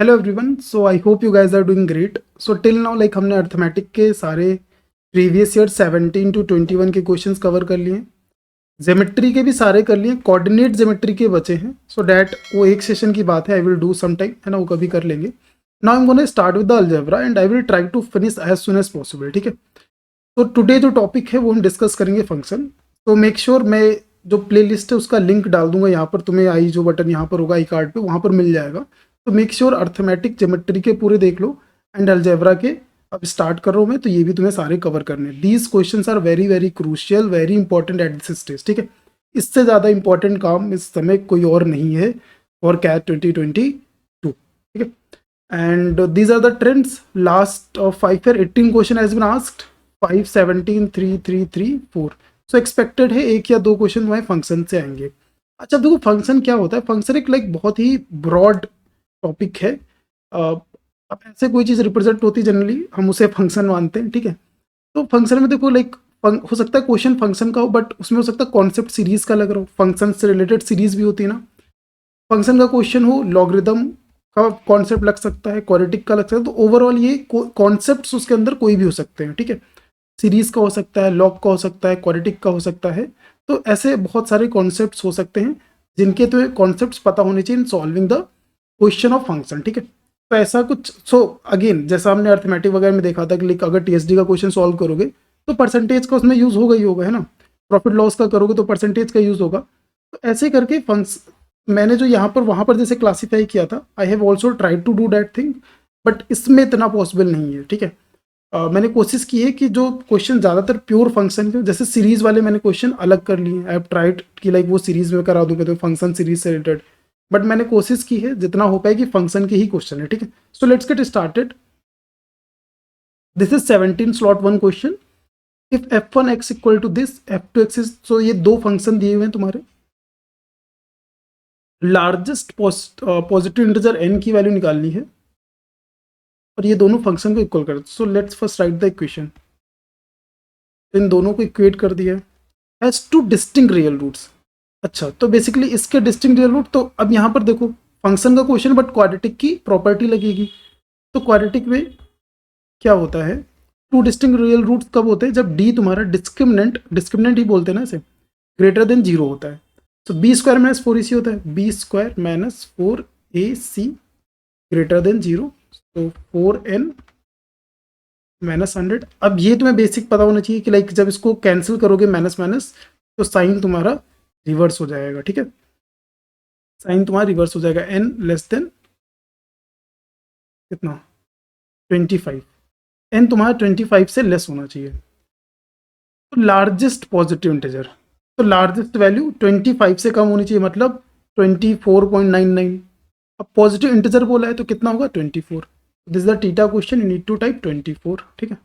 Hello everyone, so I hope you guys are doing great. So till now हमने arithmetic के सारे previous year 17 to 21 के questions cover कर लिए। Geometry के भी सारे कर लिए, कोऑर्डिनेट ज्योमेट्री के बचे हैं। सो डैट वो एक सेशन की बात है, I will do some time, है ना, वो कभी कर लेंगे। Now I am gonna start with the algebra and I will try to finish as soon as possible. ठीक है, तो टुडे जो टॉपिक है वो हम डिस्कस करेंगे फंक्शन। तो मेक श्योर मैं जो प्ले लिस्ट है उसका लिंक डाल दूंगा यहाँ पर, तुम्हें आई जो बटन यहाँ पर होगा आई कार्ड पे, वहाँ पर मिल जाएगा। तो मेक श्योर अर्थमेटिक ज्योमेट्री के पूरे देख लो एंड अलजेब्रा के। अब स्टार्ट कर रहा हूँ मैं, तो ये भी तुम्हें सारे कवर करने। These question are very very crucial, very important at this stage. ठीक है, इससे ज़्यादा इंपॉर्टेंट काम इस समय कोई और नहीं है फॉर कैट 2022। ठीक है, and these are the trends. Last 5 year 18 question has been asked, 5 17 3 3 3 4। So expected है एक या दो क्वेश्चन तुम्हारे फंक्शन से आएंगे। अच्छा देखो, फंक्शन क्या होता है? फंक्शन एक बहुत ही ब्रॉड टॉपिक है। अब ऐसे कोई चीज़ रिप्रेजेंट होती है जनरली हम उसे फंक्शन मानते हैं। ठीक है, तो फंक्शन में देखो हो सकता है क्वेश्चन फंक्शन का हो, बट उसमें हो सकता है कॉन्सेप्ट सीरीज का लग रहा हो। फंक्शन से रिलेटेड सीरीज भी होती है ना। फंक्शन का क्वेश्चन हो, लॉगरिदम का कॉन्सेप्ट लग सकता है, क्वाड्रेटिक का लग सकता है। तो ओवरऑल ये कॉन्सेप्ट्स उसके अंदर कोई भी हो सकते हैं। ठीक है, सीरीज का हो सकता है, लॉग का हो सकता है, क्वाड्रेटिक का हो सकता है। तो ऐसे बहुत सारे कॉन्सेप्ट्स हो सकते हैं जिनके तो कॉन्सेप्ट्स पता होने चाहिए in solving the question of function. ठीक है, तो ऐसा कुछ। सो अगेन जैसा हमने अर्थमेटिक वगैरह में देखा था कि अगर टीएसडी का क्वेश्चन सॉल्व करोगे तो परसेंटेज का उसमें यूज होगा ही होगा, है ना। प्रॉफिट लॉस का करोगे तो परसेंटेज का यूज होगा। तो ऐसे करके मैंने जो यहाँ पर वहाँ पर जैसे क्लासीफाई किया था, I have also try to do that thing, but इसमें इतना पॉसिबल नहीं है। ठीक है, मैंने कोशिश की है कि जो क्वेश्चन ज़्यादातर प्योर फंक्शन के, जैसे सीरीज वाले मैंने क्वेश्चन अलग कर लिए। आई हैव ट्राइड कि वो सीरीज में करा दूंगा तो फंक्शन सीरीज से रिलेटेड, बट मैंने कोशिश की है जितना हो पाए कि फंक्शन के ही क्वेश्चन है। ठीक है, so let's get started. This is 17 slot 1 question. If f1x equal to this f2x is, so ये दो फंक्शन दिए हुए हैं तुम्हारे। लार्जेस्ट पॉजिटिव इंटीजर n की वैल्यू निकालनी है और ये दोनों फंक्शन को इक्वल कर। So let's first write the equation. इन दोनों को इक्वेट कर दिया has two distinct real roots. अच्छा, तो बेसिकली इसके डिस्टिंक्ट रियल रूट, तो अब यहाँ पर देखो फंक्शन का क्वेश्चन बट क्वाड्रेटिक की प्रॉपर्टी लगेगी। तो क्वाड्रेटिक में क्या होता है, टू डिस्टिंक्ट रियल रूट्स कब होते हैं? जब डी तुम्हारा डिस्क्रिमिनेंट ही बोलते हैं ना इसे, ग्रेटर देन जीरो होता है। तो बी स्क्वायर माइनस 4ac होता है, b square minus 4ac greater than zero. तो 4n माइनस 100। अब ये तुम्हें बेसिक पता होना चाहिए कि जब इसको कैंसिल करोगे माइनस माइनस, तो साइन तुम्हारा रिवर्स हो जाएगा। ठीक है, साइन तुम्हारा रिवर्स हो जाएगा। n लेस देन कितना? 25। n तुम्हारा 25 से लेस होना चाहिए। तो लार्जेस्ट पॉजिटिव इंटीजर, तो लार्जेस्ट वैल्यू 25 से कम होनी चाहिए, मतलब 24.99। अब पॉजिटिव इंटीजर बोला है तो कितना होगा? 24। This is the theta question, you need to type 24। ठीक है,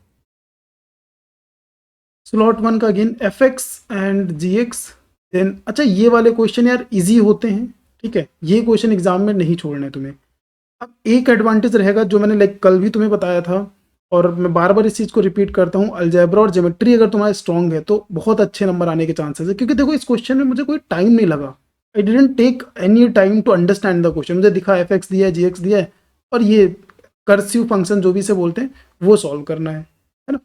स्लॉट 1 का again f x and g x. Then अच्छा, ये वाले क्वेश्चन यार इजी होते हैं। ठीक है, ये क्वेश्चन एग्जाम में नहीं छोड़ने तुम्हें। अब एक एडवांटेज रहेगा जो मैंने कल भी तुम्हें बताया था, और मैं बार बार इस चीज़ को रिपीट करता हूँ, अलजेब्रा और ज्योमेट्री अगर तुम्हारा स्ट्रॉन्ग है तो बहुत अच्छे नंबर आने के चांसेस है। क्योंकि देखो इस क्वेश्चन में मुझे कोई टाइम नहीं लगा। I didn't take any time to understand the question. मुझे दिखा एफ एक्स दिया है, जी एक्स दिया है, और ये कर्सिव फंक्शन जो भी से बोलते हैं वो सॉल्व करना है ना।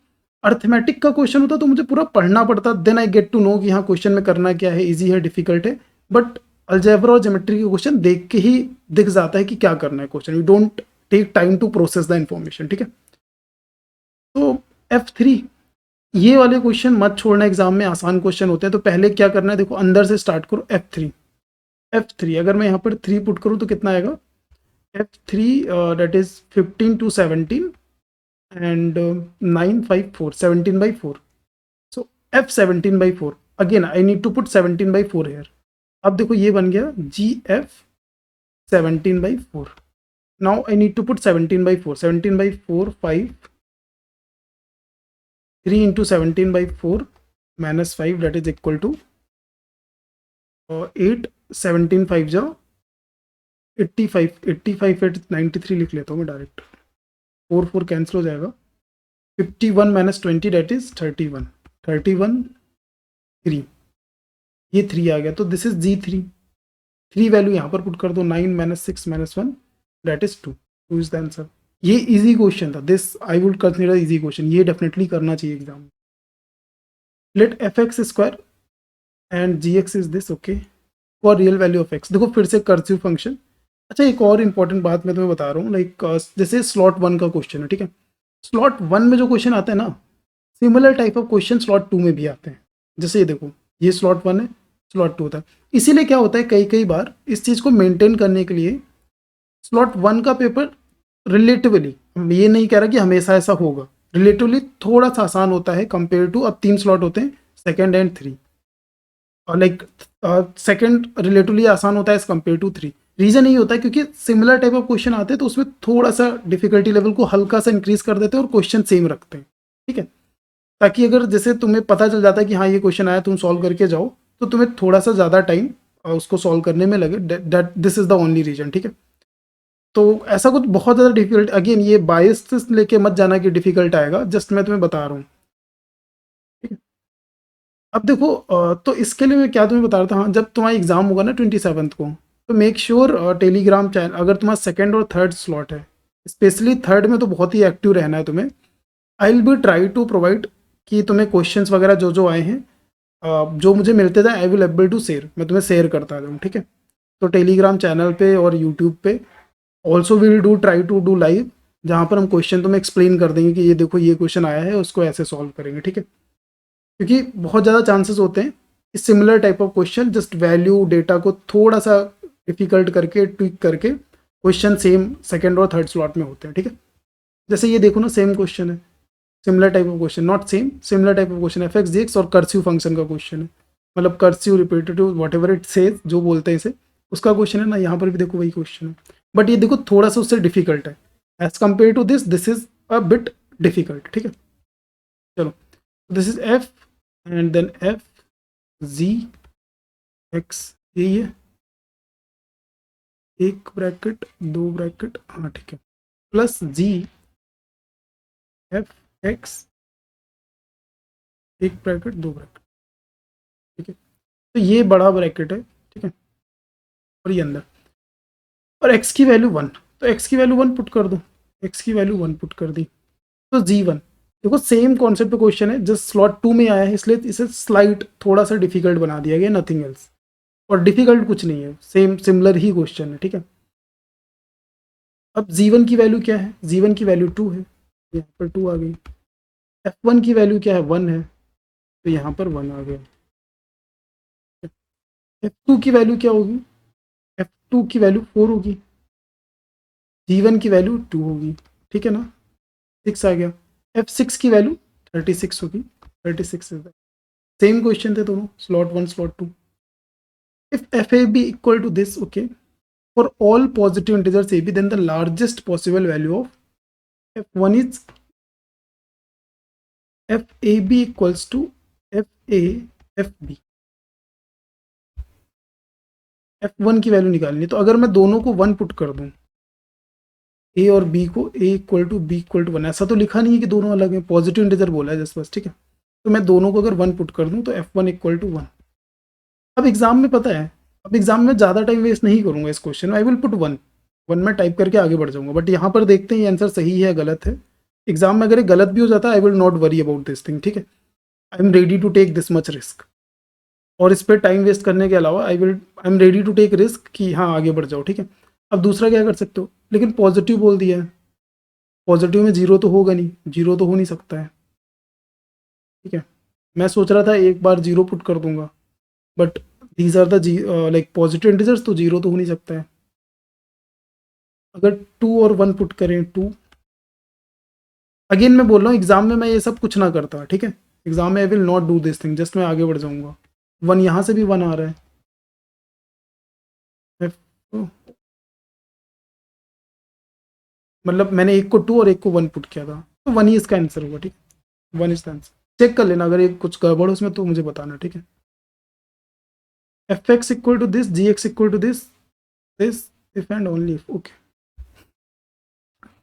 अर्थमेटिक का क्वेश्चन होता तो मुझे पूरा पढ़ना पड़ता, then I get to know कि हाँ क्वेश्चन में करना क्या है, ईजी है डिफिकल्ट है। बट अलजेब्रा और ज्योमेट्री के क्वेश्चन देख के ही दिख जाता है कि क्या करना है question. You don't take time to process the information. ठीक है, तो F3 ये वाले क्वेश्चन मत छोड़ना, एग्जाम में आसान क्वेश्चन होते हैं। तो पहले क्या करना है, देखो अंदर से स्टार्ट करो। F3 अगर मैं यहाँ पर 3 पुट करूँ तो कितना आएगा? F3 that is 15 to 17 and 9 5 4 17/4। So F17/4, again I need to put 17/4 here. अब देखो ये बन गया GF 17/4। Now I need to put 17/4, 17/4 5, 3 into 17/4 minus 5 that is equal to 8। 17 5 जाओ 85, 85 8 93 लिख लेता हूँ मैं डायरेक्ट। 4 4 कैंसिल हो जाएगा। 51 माइनस 20 डेट इज 31, 31 3, ये 3 आ गया। तो दिस इज G3। 3 वैल्यू यहाँ पर पुट कर दो। 9 minus 6 minus 1 that is 2। Two is the answer. ये इजी क्वेश्चन था, this I would consider easy question, ये डेफिनेटली करना चाहिए एग्जाम में। Let f x square and g x is this, okay, for real value of x. देखो फिर से cursive function. अच्छा एक और इंपॉर्टेंट बात मैं तुम्हें बता रहा हूँ, लाइक जैसे स्लॉट वन का क्वेश्चन है, ठीक है, स्लॉट वन में जो क्वेश्चन आते हैं ना, similar type of question slot two में भी आते हैं। जैसे ये देखो, ये स्लॉट वन है, स्लॉट टू होता है। इसीलिए क्या होता है, कई कई बार इस चीज़ को मेंटेन करने के लिए स्लॉट वन का पेपर रिलेटिवली, ये नहीं कह रहा कि हमेशा ऐसा होगा, रिलेटिवली थोड़ा सा आसान होता है कंपेयर टू, अब तीन स्लॉट होते हैं, सेकेंड एंड थ्री, और लाइक सेकेंड रिलेटिवली आसान होता है as compared to three. Reason यही होता है क्योंकि सिमिलर टाइप ऑफ क्वेश्चन आते हैं तो उसमें थोड़ा सा डिफिकल्टी लेवल को हल्का सा इंक्रीज कर देते हैं और क्वेश्चन सेम रखते हैं, ठीक है, ताकि अगर जैसे तुम्हें पता चल जाता है कि हाँ ये क्वेश्चन आया, तुम सॉल्व करके जाओ, तो तुम्हें थोड़ा सा ज़्यादा टाइम उसको सॉल्व करने में लगे, that this is the only reason, ठीक है। तो ऐसा कुछ बहुत ज़्यादा डिफिकल्ट, अगेन ये बायस लेके मत जाना कि डिफिकल्ट आएगा, जस्ट मैं तुम्हें बता रहा हूँ, ठीक है। अब देखो तो इसके लिए मैं क्या तुम्हें बता रहा था, हाँ जब तुम्हारा एग्जाम होगा ना 27th को, तो मेक श्योर टेलीग्राम चैनल, अगर तुम्हारा सेकंड और थर्ड स्लॉट है, स्पेशली थर्ड में तो बहुत ही एक्टिव रहना है तुम्हें। I will be try to provide कि तुम्हें क्वेश्चंस वगैरह जो जो आए हैं, जो मुझे मिलते थे, I will able to share, मैं तुम्हें शेयर करता जाऊँ, ठीक है। तो टेलीग्राम चैनल पे और यूट्यूब पे also will do try to do live, जहाँ पर हम क्वेश्चन तुम्हें एक्सप्लेन कर देंगे कि ये देखो ये क्वेश्चन आया है, उसको ऐसे सॉल्व करेंगे, ठीक है। क्योंकि बहुत ज़्यादा चांसेस होते हैं कि similar type of question just value data को थोड़ा सा डिफिकल्ट करके ट्विक करके क्वेश्चन सेम सेकंड और थर्ड स्लॉट में होते हैं, ठीक है। जैसे ये देखो ना, सेम क्वेश्चन है, similar type of question, not same, similar type of question, f x g x और कर्सिव फंक्शन का क्वेश्चन है, मतलब cursive repetitive whatever it says, जो बोलते हैं इसे, उसका क्वेश्चन है ना, यहाँ पर भी देखो वही क्वेश्चन है, बट ये देखो थोड़ा सा उससे डिफिकल्ट है as compared to this, this is a bit difficult, ठीक है। चलो, this is f and then f g x, यही है, एक ब्रैकेट दो ब्रैकेट, हाँ ठीक है, प्लस जी एफ एक्स, एक ब्रैकेट दो ब्रैकेट, ठीक है। तो ये बड़ा ब्रैकेट है, ठीक है, और ये अंदर, और x की वैल्यू वन, तो x की वैल्यू वन पुट कर दो, x की वैल्यू वन पुट कर दी, तो जी वन, देखो सेम कॉन्सेप्ट पे क्वेश्चन है, जस्ट स्लॉट टू में आया है, इसलिए इसे स्लाइट थोड़ा सा डिफिकल्ट बना दिया गया, नथिंग एल्स, और डिफिकल्ट कुछ नहीं है, सेम सिमिलर ही क्वेश्चन है, ठीक है। अब जी1 की वैल्यू क्या है, जी1 की वैल्यू टू है, यहाँ पर टू आ गई, f1 की वैल्यू क्या है, वन है, तो यहाँ पर वन आ गया, f2 की वैल्यू क्या होगी, f2 की वैल्यू फोर होगी, जी1 की वैल्यू टू होगी, ठीक है ना, सिक्स आ गया, f6 की वैल्यू 36 होगी, 36 इज सेम क्वेश्चन थे दोनों, slot one slot two. If f a b equal to this, okay, for all positive integers a b, then the largest possible value of f1 is f a b equals to f a f b, f1 की value निकालनी है, तो अगर मैं दोनों को one put कर दूं, ए और बी को, A equal to B equal to one, ऐसा तो लिखा नहीं है कि दोनों अलग हैं, पॉजिटिव इंटीजर बोला है जस्ट बस, ठीक है। तो मैं दोनों को अगर वन पुट कर दूं तो f1 इक्वल टू वन। अब एग्जाम में पता है, अब एग्जाम में ज़्यादा टाइम वेस्ट नहीं करूंगा इस क्वेश्चन में, I will put one, one में टाइप करके आगे बढ़ जाऊंगा, बट यहाँ पर देखते हैं ये आंसर सही है गलत है। एग्जाम में अगर ये गलत भी हो जाता है, I will not worry about this thing, ठीक है, I am ready to take this much risk, और इस पर टाइम वेस्ट करने के अलावा I am ready to take risk कि हाँ आगे बढ़ जाओ, ठीक है। अब दूसरा क्या कर सकते हो, लेकिन पॉजिटिव बोल दिया है, पॉजिटिव में जीरो तो होगा नहीं, जीरो तो हो नहीं सकता है, ठीक है। मैं सोच रहा था एक बार जीरो पुट कर दूंगा, but these are the g like positive integers, तो जीरो तो हो नहीं सकता है। अगर टू और वन पुट करें, टू, अगेन मैं बोल रहा हूँ एग्जाम में मैं ये सब कुछ ना करता, ठीक है, एग्जाम में आई will not do this thing, just मैं आगे बढ़ जाऊंगा, वन यहाँ से भी वन आ रहा है, मतलब मैंने एक को टू और एक को वन पुट किया था, तो वन ही इसका आंसर होगा, ठीक है, one is the answer. Check कर लेना अगर ये कुछ गड़बड़ हो उसमें तो मुझे बताना, ठीक है। F X equal to this, G X equal to this, this if and only if, okay,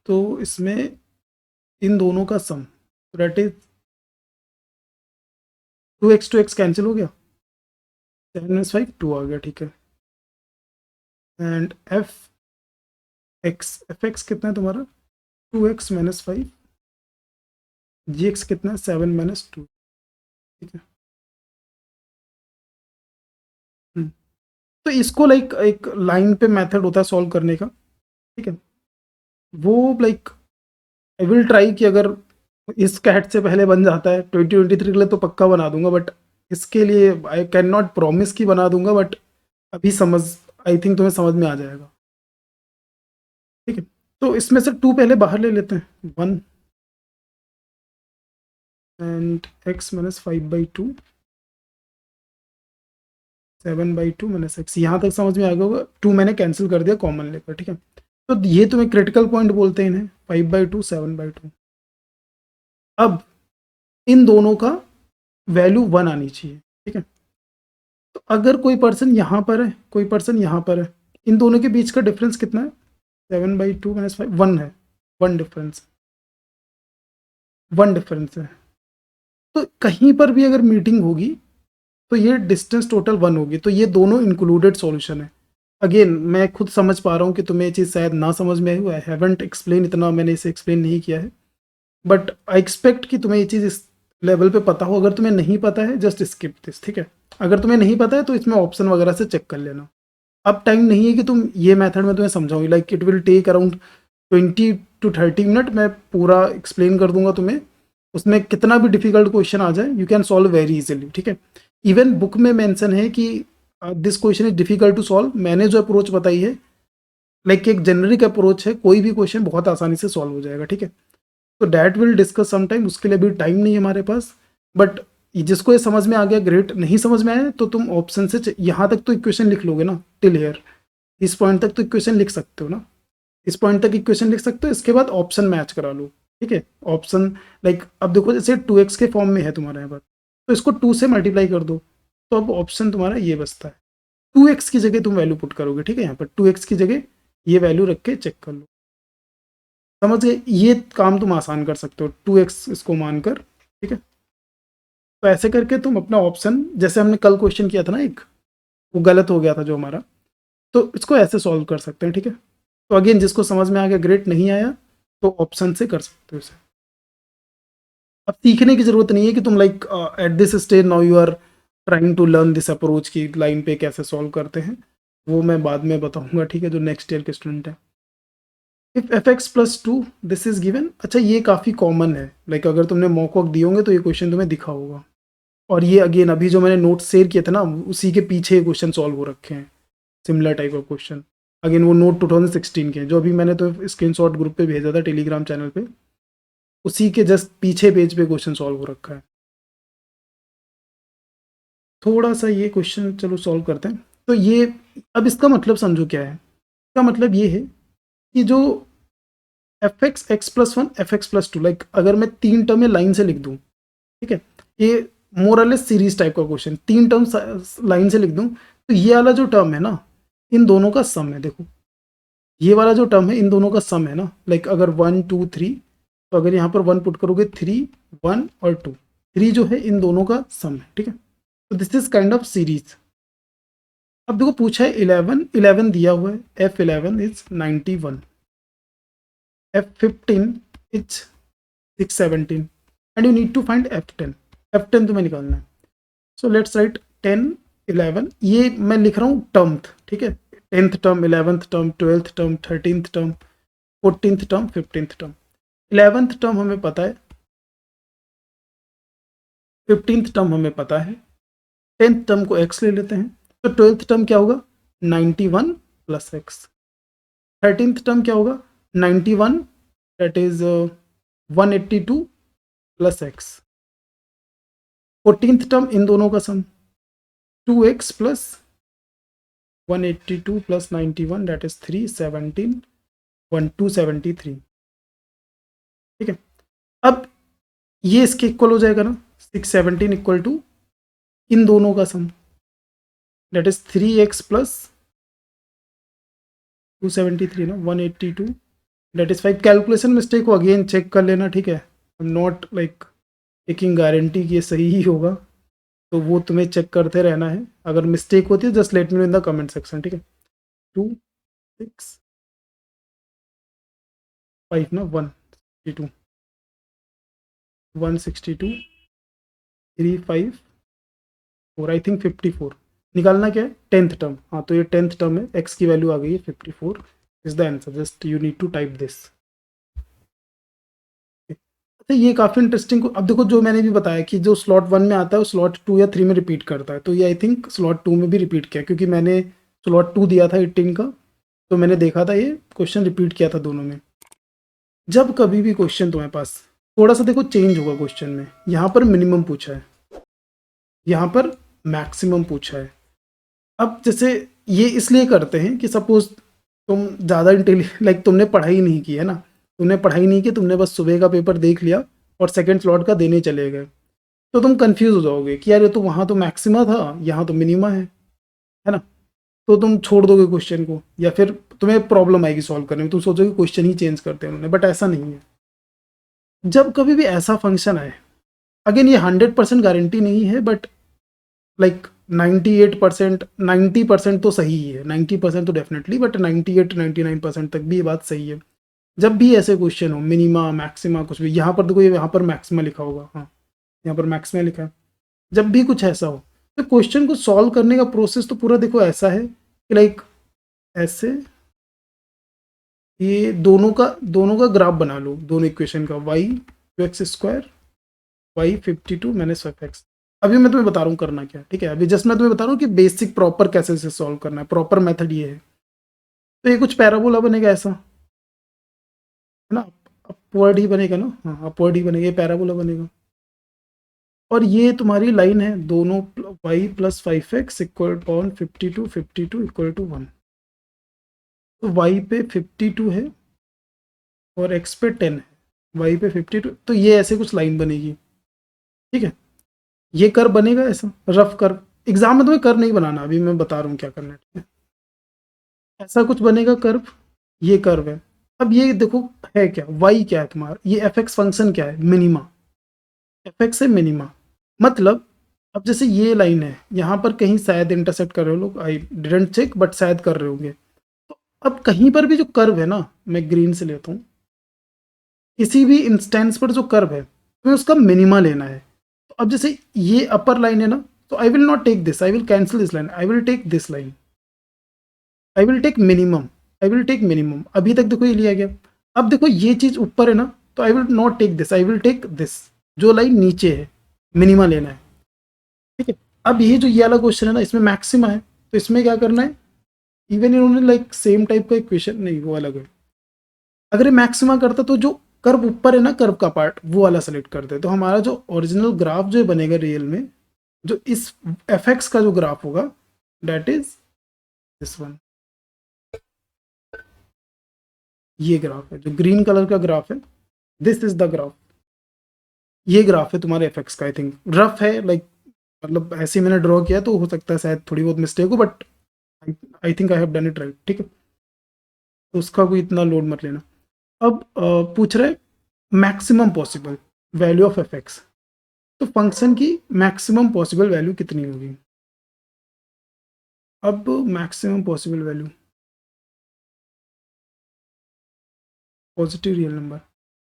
तो इसमें इन दोनों का sum, that is two X cancel हो गया, 7 - 5 टू आ गया, ठीक है, and F x F x कितना है तुम्हारा 2x माइनस 5, जी एक्स कितना है 7 - 2, ठीक है। हम्म, तो इसको लाइक एक लाइन पे मेथड होता है सॉल्व करने का, ठीक है। वो लाइक आई विल ट्राई कि अगर इस कैट से पहले बन जाता है 2023 के लिए तो पक्का बना दूंगा, बट इसके लिए आई कैन नॉट प्रॉमिस कि बना दूंगा, बट अभी समझ आई थिंक तुम्हें समझ में आ जाएगा, ठीक है। तो इसमें से 2 पहले बाहर ले लेते हैं, 1 and x minus 5/2, 7/2 minus x, यहाँ तक समझ में आ गया होगा। 2 मैंने कैंसिल कर दिया कॉमन लेकर, ठीक है। तो ये तुम्हें क्रिटिकल पॉइंट बोलते हैं इन्हें, 5/2 7/2। अब इन दोनों का वैल्यू 1 आनी चाहिए, ठीक है। तो अगर कोई पर्सन यहाँ पर है, कोई पर्सन यहाँ पर है, इन दोनों के बीच का डिफरेंस कितना है, 7/2 माइनस 5, 1 है, 1 डिफरेंस, 1 डिफरेंस है। तो कहीं पर भी अगर मीटिंग होगी तो ये डिस्टेंस टोटल 1 होगी, तो ये दोनों इंक्लूडेड सॉल्यूशन है। अगेन मैं खुद समझ पा रहा हूँ कि तुम्हें ये चीज़ शायद ना समझ में आई हो, आई हैवंट एक्सप्लेन, इतना मैंने इसे एक्सप्लेन नहीं किया है, बट आई एक्सपेक्ट कि तुम्हें ये चीज़ इस लेवल पे पता हो। अगर तुम्हें नहीं पता है जस्ट स्किप दिस, ठीक है। अगर तुम्हें नहीं पता है तो इसमें ऑप्शन वगैरह से चेक कर लेना। अब टाइम नहीं है कि तुम ये मेथड में तुम्हें समझाऊंगी, like it will take around 20 to 30 minute, मैं पूरा एक्सप्लेन कर दूंगा तुम्हें। उसमें कितना भी डिफिकल्ट क्वेश्चन आ जाए you can solve very easily, ठीक है। इवन बुक में मेंशन है कि this question is difficult to solve. मैंने जो अप्रोच बताई है लाइक एक जेनरिक अप्रोच है, कोई भी क्वेश्चन बहुत आसानी से सॉल्व हो जाएगा, ठीक है। तो that will discuss some time, उसके लिए भी टाइम नहीं है हमारे पास। बट जिसको ये समझ में आ गया ग्रेट, नहीं समझ में आया तो तुम ऑप्शन से यहाँ तक तो इक्वेशन लिख लोगे ना, टिल हेयर, इस पॉइंट तक तो इक्वेशन लिख सकते हो ना, इस पॉइंट तक इक्वेशन लिख सकते हो, इसके बाद ऑप्शन मैच करा लो, ठीक है। ऑप्शन लाइक अब देखो जैसे 2x के फॉर्म में है तुम्हारे यहाँ पर, तो इसको 2 से मल्टीप्लाई कर दो, तो अब ऑप्शन तुम्हारा ये बचता है। 2x की जगह तुम वैल्यू पुट करोगे, ठीक है। यहाँ पर 2x की जगह ये वैल्यू रख के चेक कर लो, समझ गए। ये काम तुम आसान कर सकते हो 2x इसको मानकर, ठीक है। तो ऐसे करके तुम अपना ऑप्शन, जैसे हमने कल क्वेश्चन किया था ना एक, वो गलत हो गया था जो हमारा, तो इसको ऐसे सॉल्व कर सकते हैं, ठीक है। तो अगेन जिसको समझ में आ गया ग्रेट, नहीं आया तो ऑप्शन से कर सकते हो इसे। अब सीखने की जरूरत नहीं है कि तुम like at this stage now you are trying to learn this approach की लाइन पे कैसे सॉल्व करते हैं, वो मैं बाद में बताऊंगा, ठीक है, जो नेक्स्ट ईयर के स्टूडेंट है। If F x plus 2 this is given, अच्छा ये काफ़ी कॉमन है, लाइक अगर तुमने मॉक वॉक दिए होंगे तो ये क्वेश्चन तुम्हें दिखा होगा। और ये अगेन अभी जो मैंने नोट शेयर किए थे ना, उसी के पीछे क्वेश्चन सॉल्व हो रखे हैं, similar type of question. Again वो नोट 2016 के, जो अभी मैंने तो स्क्रीनशॉट ग्रुप पे भेजा था टेलीग्राम चैनल पे, उसी के जस्ट पीछे पेज पे क्वेश्चन सॉल्व हो रखा है। थोड़ा सा ये क्वेश्चन चलो सॉल्व करते हैं। तो ये अब इसका मतलब समझो क्या है, इसका मतलब ये है कि जो F x x plus 1 F x plus 2, like अगर मैं 3 टर्म में लाइन से लिख दूँ, ठीक है, ये मोरलेस सीरीज टाइप का क्वेश्चन, 3 टर्म लाइन से लिख दूँ, तो ये वाला जो टर्म है ना, इन दोनों का सम है, देखो ये वाला जो टर्म है इन दोनों का सम है ना, लाइक अगर 1 2 3, तो अगर यहाँ पर 1 पुट करोगे 3 1 और 2, 3 जो है इन दोनों का सम है, ठीक है। तो this is kind of series. अब देखो पूछा है 11, 11 दिया हुआ है, F11 is 91, F15 is 617 and you need to find F10, F10 तुम्हें निकालना है। सो लेट्स राइट 10 11, ये मैं लिख रहा हूँ टर्म्थ, ठीक है, 10th term 11th term 12th term 13th term 14th term 15th term. 11th term हमें पता है, 15th टर्म हमें पता है, 10th टर्म को x ले लेते हैं, तो 12th टर्म क्या होगा 91 प्लस x, 13th टर्म क्या होगा 91 that is 182 plus x, 14th term in दोनों का सम 2x plus 182 plus 91 that is 317 1273, ठीक है। अब ये इसके इक्वल हो जाएगा ना, 617 इक्वल टू इन दोनों का sum that is 3x plus 273 ना 182 दैट इज 5। कैलकुलेशन मिस्टेक हो अगेन चेक कर लेना, ठीक है। I am not like taking guarantee कि ये सही ही होगा, तो वो तुम्हें चेक करते रहना है। अगर मिस्टेक होती है just let me know in the comment section, ठीक है। 2 6 5 ना 162 162 354 आई थिंक 54 निकालना क्या है 10th टर्म। हाँ तो ये 10th टर्म है, एक्स की वैल्यू आ गई है 54 is the answer. Just you need to type this. तो ये काफ़ी इंटरेस्टिंग। अब देखो जो मैंने भी बताया कि जो स्लॉट 1 में आता है वो स्लॉट 2 या 3 में रिपीट करता है, तो ये आई थिंक स्लॉट 2 में भी रिपीट किया क्योंकि मैंने स्लॉट 2 दिया था 18 का, तो मैंने देखा था ये क्वेश्चन रिपीट किया था दोनों में। जब कभी भी क्वेश्चन तुम्हारे पास थोड़ा सा देखो चेंज होगा क्वेश्चन में, यहाँ पर मिनिमम पूछा है, यहाँ पर मैक्सिमम पूछा है। अब जैसे ये इसलिए करते हैं कि सपोज तुम ज़्यादा लाइक तुमने पढ़ाई नहीं की है ना, तुमने पढ़ाई नहीं की, तुमने बस सुबह का पेपर देख लिया और सेकंड स्लॉट का देने चले गए, तो तुम कंफ्यूज हो जाओगे कि यार ये तो वहाँ तो मैक्सिमा था, यहाँ तो मिनिमा है ना। तो तुम छोड़ दोगे क्वेश्चन को, या फिर तुम्हें प्रॉब्लम आएगी सॉल्व करने में, तुम सोचोगे क्वेश्चन ही चेंज करते हैं उन्होंने, बट ऐसा नहीं है। जब कभी भी ऐसा फंक्शन आए, अगेन ये 100% गारंटी नहीं है, बट लाइक 98%, 90% तो सही ही है, 90% तो डेफिनेटली, बट 98-99% तक भी ये बात सही है। जब भी ऐसे क्वेश्चन हो मिनिमा मैक्सिमा कुछ भी, यहाँ पर देखो ये यहाँ पर मैक्सिमा लिखा होगा, हाँ यहाँ पर मैक्सिमा लिखा है। जब भी कुछ ऐसा हो तो क्वेश्चन को सॉल्व करने का प्रोसेस तो पूरा देखो ऐसा है कि लाइक ऐसे ये दोनों का ग्राफ बना लो, दोनों इक्वेशन का, y2x² y52 - 5x। अभी मैं तुम्हें बता रहा हूँ करना क्या, ठीक है। अभी जस्ट मैं तुम्हें बता रहा हूँ कि बेसिक प्रॉपर कैसे इसे सॉल्व करना है, प्रॉपर मेथड ये है। तो ये कुछ पैराबोला बनेगा ऐसा, है ना, अपवर्ड ही बनेगा ना, हाँ अपवर्ड ही बनेगा, ये पैराबोला बनेगा। और ये तुम्हारी लाइन है दोनों y+5x = 52 = 1। तो y पे 52 है और x पे 10 है, y पे 52, तो ये ऐसे कुछ लाइन बनेगी, ठीक है। ये कर्व बनेगा ऐसा रफ कर्व, एग्जाम में तुम्हें कर्व नहीं बनाना, अभी मैं बता रहा हूँ क्या करना है, ठीक है। ऐसा कुछ बनेगा कर्व, ये कर्व है। अब ये देखो है क्या, y क्या है तुम्हारा, ये fx फंक्शन क्या है, मिनिमा, fx है मिनिमा। मतलब अब जैसे ये लाइन है, यहाँ पर कहीं शायद इंटरसेक्ट कर रहे हो लोग, आई डिडंट चेक बट शायद कर रहे होंगे। तो अब कहीं पर भी जो कर्व है ना, मैं ग्रीन से लेता हूँ, किसी भी इंस्टेंस पर जो कर्व है तुम्हें उसका मिनिमा लेना है। तो अब जैसे ये अपर लाइन है ना, तो I will not take this, I will cancel this line, I will take this line, I will take minimum, I will take minimum. अभी तक देखो ये लिया गया। अब देखो ये चीज ऊपर है ना, तो I will not take this, I will take this, जो लाइन नीचे है मिनिमा लेना है, ठीक है। अब ये जो ये वाला क्वेश्चन है ना, इसमें मैक्सिमा है, तो इसमें क्या करना है, इवन इन्होंने लाइक सेम टाइप का इक्वेशन नहीं, वो अलग है। अगर ये मैक्सिमा करता तो जो कर्व ऊपर है ना, कर्व का पार्ट वो वाला सेलेक्ट करते, तो हमारा जो ओरिजिनल ग्राफ जो बनेगा रियल में, जो इस एफ का जो ग्राफ होगा, दैट इज दिस वन। ये ग्राफ है जो ग्रीन कलर का ग्राफ है, दिस इज द ग्राफ। ये ग्राफ है तुम्हारे एफ का। आई थिंक रफ है, लाइक मतलब ऐसे ही मैंने ड्रॉ किया, तो हो सकता है शायद थोड़ी बहुत मिस्टेक हो, but I think I have done it right, ठीक है। तो उसका कोई इतना लोड मत लेना। अब पूछ रहे maximum possible value of F, तो फंक्शन की मैक्सिमम पॉसिबल वैल्यू कितनी होगी। अब maximum possible value, positive real number,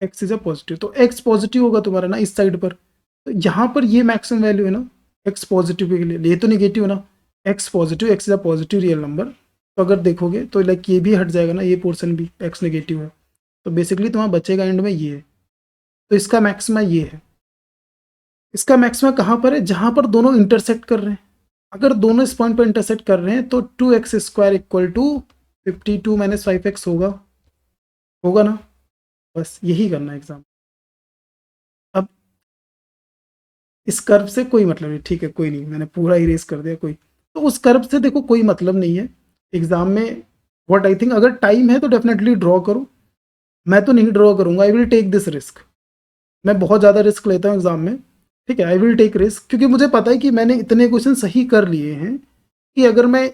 x is a positive, तो एक्स पॉजिटिव होगा तुम्हारा ना इस साइड पर, तो यहाँ पर ये मैक्सिमम वैल्यू है ना एक्स पॉजिटिव के लिए, ये तो नेगेटिव ना, x positive, x is a positive real number. तो अगर देखोगे तो लाइक ये भी हट जाएगा ना, ये पोर्शन भी एक्स नेगेटिव है, तो बेसिकली तुम्हारा बचेगा एंड में ये है। तो इसका मैक्सिमा ये है। इसका मैक्सिमा कहाँ पर है, जहाँ पर दोनों इंटरसेक्ट कर रहे हैं। अगर दोनों इस पॉइंट पर इंटरसेक्ट कर रहे हैं तो 2x² = 52 - 5x होगा, होगा ना। बस यही करना है एग्जाम। अब इस कर्व से कोई मतलब नहीं, ठीक है कोई नहीं, मैंने पूरा इरेज कर दिया, कोई तो उस कर्व से देखो कोई मतलब नहीं है एग्जाम में। व्हाट आई थिंक, अगर टाइम है तो डेफिनेटली ड्रॉ करो, मैं तो नहीं ड्रॉ करूंगा, I will take this risk. मैं बहुत ज़्यादा रिस्क लेता हूँ एग्जाम में, ठीक है, आई विल टेक रिस्क, क्योंकि मुझे पता है कि मैंने इतने क्वेश्चन सही कर लिए हैं कि अगर मैं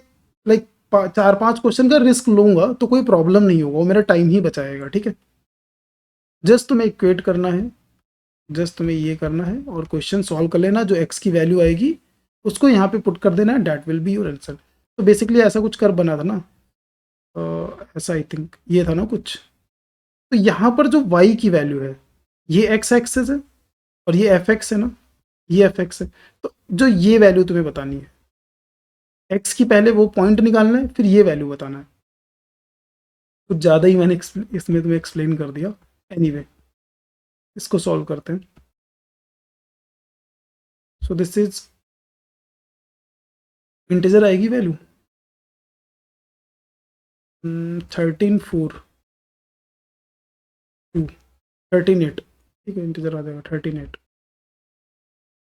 लाइक 4-5 क्वेश्चन का रिस्क लूंगा तो कोई प्रॉब्लम नहीं होगा, वो मेरा टाइम ही बचाएगा, ठीक है। जस्ट तुम्हें इक्वेट करना है, जस्ट तुम्हें ये करना है और क्वेश्चन सॉल्व कर लेना, जो एक्स की वैल्यू आएगी उसको यहाँ पे पुट कर देना है, that will be your answer. तो बेसिकली ऐसा कुछ कर बना था ना, ऐसा आई थिंक ये था ना कुछ, तो यहाँ पर जो y की वैल्यू है ये x एक्सेस है और ये एफ एक्स है ना, ये एफ एक्स है। तो जो ये वैल्यू तुम्हें बतानी है, x की पहले वो पॉइंट निकालना है, फिर ये वैल्यू बताना है। कुछ ज़्यादा ही मैंने इसमें तुम्हें एक्सप्लेन कर दिया। एनीवे इसको सॉल्व करते हैं। सो दिस इज इंटीजर आएगी वैल्यू 13 4 2 13 8, ठीक है, इंटीजर आ जाएगा 13 8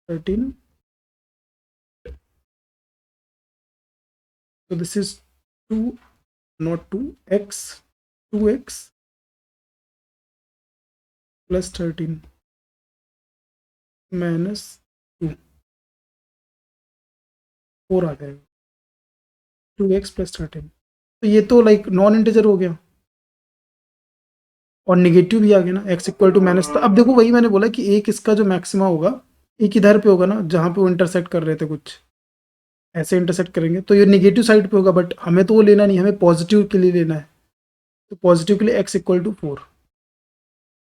13। so this is 2 not 2 x 2x plus 13 minus 2 4 आ जाएगा 2x प्लस 13। तो ये तो लाइक नॉन इंटीजर हो गया और निगेटिव भी आ गया ना, x इक्वल टू माइनस। तो अब देखो वही मैंने बोला कि एक इसका जो मैक्सिमा होगा एक इधर पे होगा ना, जहाँ पे वो इंटरसेक्ट कर रहे थे, कुछ ऐसे इंटरसेक्ट करेंगे तो ये निगेटिव साइड पे होगा, बट हमें तो वो लेना नहीं, हमें पॉजिटिव के लिए लेना है। तो पॉजिटिव के लिए x equal to 4,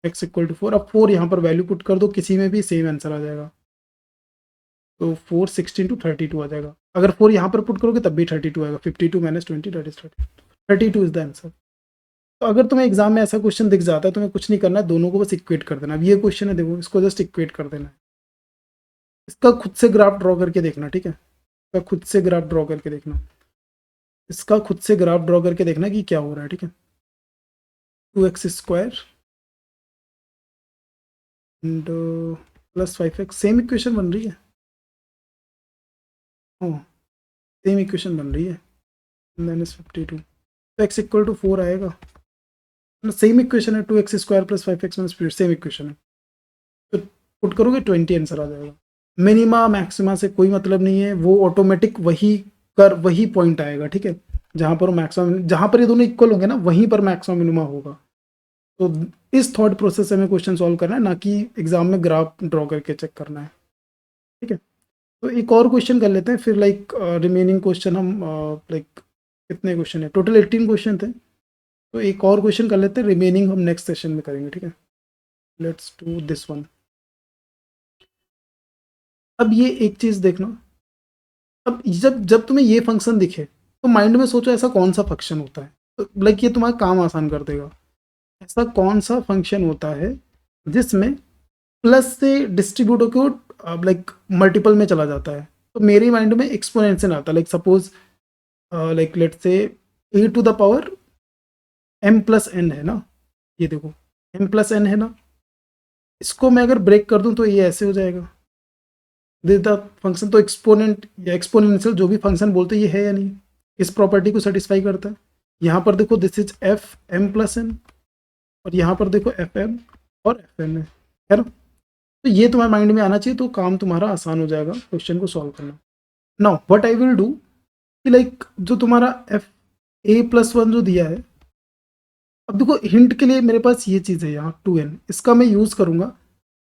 x equal to 4। अब 4 यहाँ पर वैल्यू पुट कर दो, किसी में भी सेम आंसर आ जाएगा। तो 4 16 टू 32 आ जाएगा। अगर 4 यहाँ पर पुट करोगे तब भी 32 आएगा। 52 minus 20 that is 32 is the answer. तो अगर तुम्हें एग्जाम में ऐसा क्वेश्चन दिख जाता है, तुम्हें कुछ नहीं करना है, दोनों को बस इक्वेट कर देना। अब ये क्वेश्चन है, देखो इसको जस्ट इक्वेट कर देना है। इसका खुद से ग्राफ ड्रॉ करके देखना, ठीक है, इसका खुद से ग्राफ ड्रॉ करके देखना, इसका खुद से ग्राफ ड्रॉ करके देखना कि क्या हो रहा है, ठीक है। 2x² and plus 5x, same equation बन रही है। हाँ सेम इक्वेशन बन रही है, -52। तो x इक्वल टू 4 आएगा, सेम इक्वेशन है। 2x² plus 5x minus 52 same equation है। तो पुट करोगे 20 आंसर आ जाएगा। मिनिमा मैक्सिमा से कोई मतलब नहीं है, वो ऑटोमेटिक वही पॉइंट आएगा, ठीक है, जहाँ पर मैक्सिमम, जहाँ पर ये दोनों इक्वल होंगे ना वहीं पर मैक्सिमम मिनिमा होगा। तो इस थॉट प्रोसेस से हमें क्वेश्चन सॉल्व करना है, ना कि एग्जाम में ग्राफ ड्रॉ करके चेक करना है, ठीक है। तो एक और क्वेश्चन कर लेते हैं, फिर लाइक रिमेनिंग क्वेश्चन हम लाइक कितने क्वेश्चन है टोटल, 18 क्वेश्चन थे। तो एक और क्वेश्चन कर लेते हैं, रिमेनिंग हम नेक्स्ट सेशन में करेंगे, ठीक है। Let's do this one. अब ये एक चीज़ देखना, अब जब जब तुम्हें ये फंक्शन दिखे तो माइंड में सोचो ऐसा कौन सा फंक्शन होता है, तो लाइक ये तुम्हारा काम आसान कर देगा। ऐसा कौन सा फंक्शन होता है जिसमें प्लस से डिस्ट्रीब्यूट होकर लाइक मल्टीपल में चला जाता है। तो मेरे माइंड में एक्सपोनेंशियल आता है, like suppose like let's say a to the power m plus n है ना, ये देखो m प्लस n है ना, इसको मैं अगर ब्रेक कर दूं तो ये ऐसे हो जाएगा। दिस द फंक्शन, तो एक्सपोनेंट या एक्सपोनेंशियल जो भी फंक्शन बोलते हैं ये है या नहीं, इस प्रॉपर्टी को सेटिस्फाई करता है। यहाँ पर देखो this is f m plus n, और यहाँ पर देखो एफ एम और एफ एन है ना। तो ये तुम्हारे माइंड में आना चाहिए, तो काम तुम्हारा आसान हो जाएगा क्वेश्चन को सॉल्व करना। Now what I will do कि लाइक जो तुम्हारा एफ ए प्लस 1 जो दिया है, अब देखो हिंट के लिए मेरे पास ये चीज़ है यहाँ 2n, इसका मैं यूज़ करूँगा।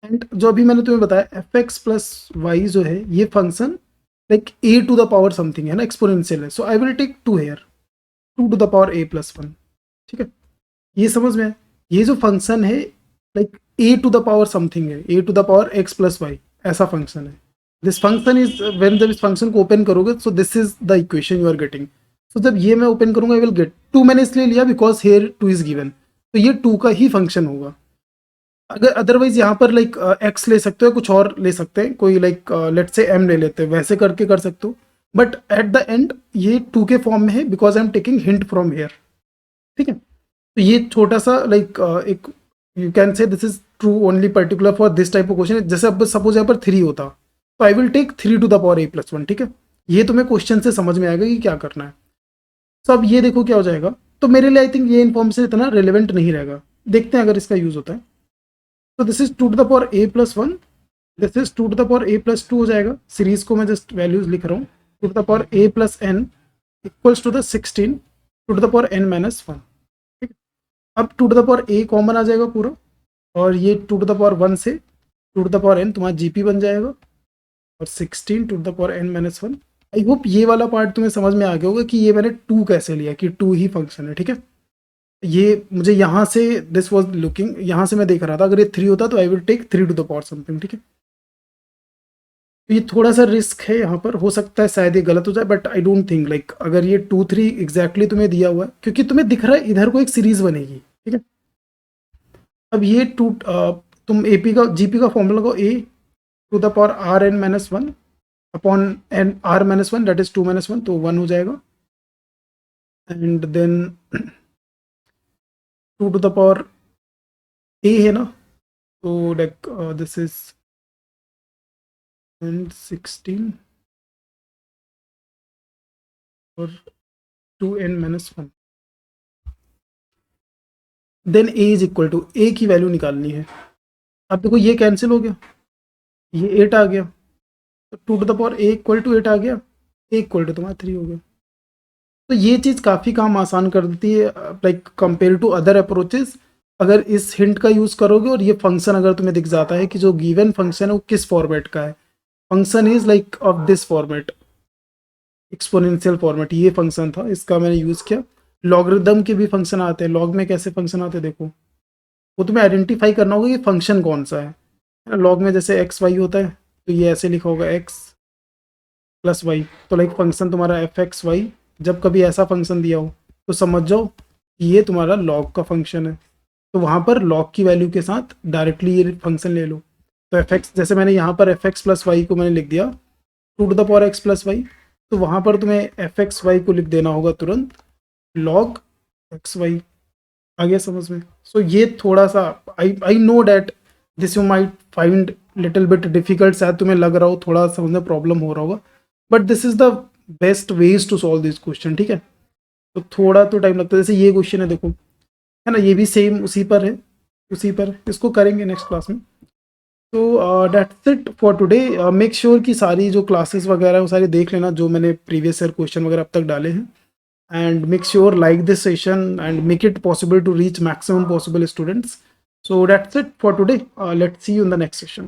एंड जो अभी मैंने तुम्हें बताया एफ एक्स प्लस वाई जो है ये function like A to the power something है ना, एक्सपोनेंशियल है। So I will take 2 here, 2 to the power a plus 1, ठीक है। ये समझ में है, ये जो फंक्शन है like A to the power something है, A to the power x plus Y, ऐसा फंक्शन है। दिस फंक्शन इज व्हेन जब इस फंक्शन को ओपन करोगे, so this is the equation you are getting. So जब ये मैं ओपन करूंगा आई विल गेट 2, मैंने इसलिए लिया बिकॉज हेयर 2 इज गिवन, तो ये 2 का ही फंक्शन होगा। अगर अदरवाइज यहाँ पर लाइक एक्स ले सकते हो, कुछ और ले सकते हैं, कोई लाइक लेट्स से एम ले लेते हैं, वैसे करके कर सकते हो। बट एट द एंड ये 2 के फॉर्म में है because I am taking hint from here, ठीक है। तो ये छोटा सा लाइक एक you can say this is true only particular for this type of question. जैसे अब सपोज यहाँ पर 3 होता तो I will take 3 to the power a plus 1, ठीक है। ये तुम्हें क्वेश्चन से समझ में आएगा कि क्या करना है। तो अब ये देखो क्या हो जाएगा, तो मेरे लिए आई थिंक ये इन्फॉर्मेशन इतना रिलेवेंट नहीं रहेगा, देखते हैं अगर इसका यूज होता है। तो this is 2 to the power a plus 1, this is 2 to the power a plus 2 हो जाएगा। सीरीज को मैं जस्ट वैल्यूज लिख रहा हूँ, 2 to the power a plus n equals to the 16 2 to the power n minus 1, ठीक है। अब 2 to the power a common आ जाएगा पूरा, और ये 2 टू द पावर 1 से 2 टू द पावर n तुम्हारा जीपी बन जाएगा, और 16 to the power n minus 1। I hope ये वाला पार्ट तुम्हें समझ में आ गया होगा कि ये मैंने 2 कैसे लिया, कि 2 ही फंक्शन है, ठीक है। ये मुझे यहाँ से दिस वॉज लुकिंग, यहाँ से मैं देख रहा था अगर ये 3 होता तो I will take 3 to the power something, ठीक है। तो ये थोड़ा सा रिस्क है यहाँ पर, हो सकता है शायद ये गलत हो जाए, but I don't think like अगर ये 2 3 एग्जैक्टली तुम्हें दिया हुआ है, क्योंकि तुम्हें दिख रहा है इधर को एक सीरीज बनेगी, ठीक है। अब ये तुम एपी का जीपी का फॉर्मूला को A to the power R N minus one upon N R minus one, that is 2 - 1, तो 1 हो जाएगा। And then 2 to the power A है ना, तो लाइक दिस इज 16 और 2n - 1, then A is equal to, A की value निकालनी है। अब देखो ये कैंसिल हो गया, ये 8 आ गया, तो 2 to the power a equal to 8 आ गया, ए इक्वल टू तुम्हारा 3 हो गया। तो ये चीज़ काफ़ी काम आसान कर देती है like compare to other approaches, अगर इस हिंट का यूज़ करोगे और ये फंक्शन अगर तुम्हें दिख जाता है कि जो गिवन फंक्शन है वो किस फॉर्मेट का है, function is like of this format, exponential format, ये फंक्शन था, इसका मैंने यूज़ किया। लॉगरिदम के भी फंक्शन आते हैं, लॉग में कैसे फंक्शन आते हैं देखो, वो तुम्हें आइडेंटिफाई करना होगा कि फंक्शन कौन सा है। लॉग में जैसे एक्स वाई होता है, तो ये ऐसे लिखा होगा एक्स प्लस वाई, तो लाइक फंक्शन तुम्हारा एफ एक्स वाई, जब कभी ऐसा फंक्शन दिया हो तो समझ जाओ कि ये तुम्हारा लॉग का फंक्शन है, तो वहाँ पर लॉग की वैल्यू के साथ डायरेक्टली ये फंक्शन ले लो। तो एफ एक्स, जैसे मैंने यहाँ पर एफ एक्स प्लस वाई को मैंने लिख दिया 2 to the power x plus y, तो वहाँ पर तुम्हें एफ एक्स वाई को लिख देना होगा तुरंत लॉग एक्स वाई। आ गया समझ में? सो ये थोड़ा सा I know that this you might find little bit difficult, शायद तुम्हें लग रहा हो थोड़ा समझने प्रॉब्लम हो रहा होगा, but this is the best ways to solve this question, ठीक है। तो थोड़ा तो टाइम लगता है, जैसे ये क्वेश्चन है देखो, है ना, ये भी सेम उसी पर है, उसी पर, इसको करेंगे नेक्स्ट क्लास में। तो that's it for today. Make sure कि सारी जो क्लासेस वगैरह है वो सारी देख लेना जो मैंने प्रीवियस ईयर क्वेश्चन वगैरह अब तक डाले हैं, and make sure like this session and make it possible to reach maximum possible students. So that's it for today. Let's see you in the next session.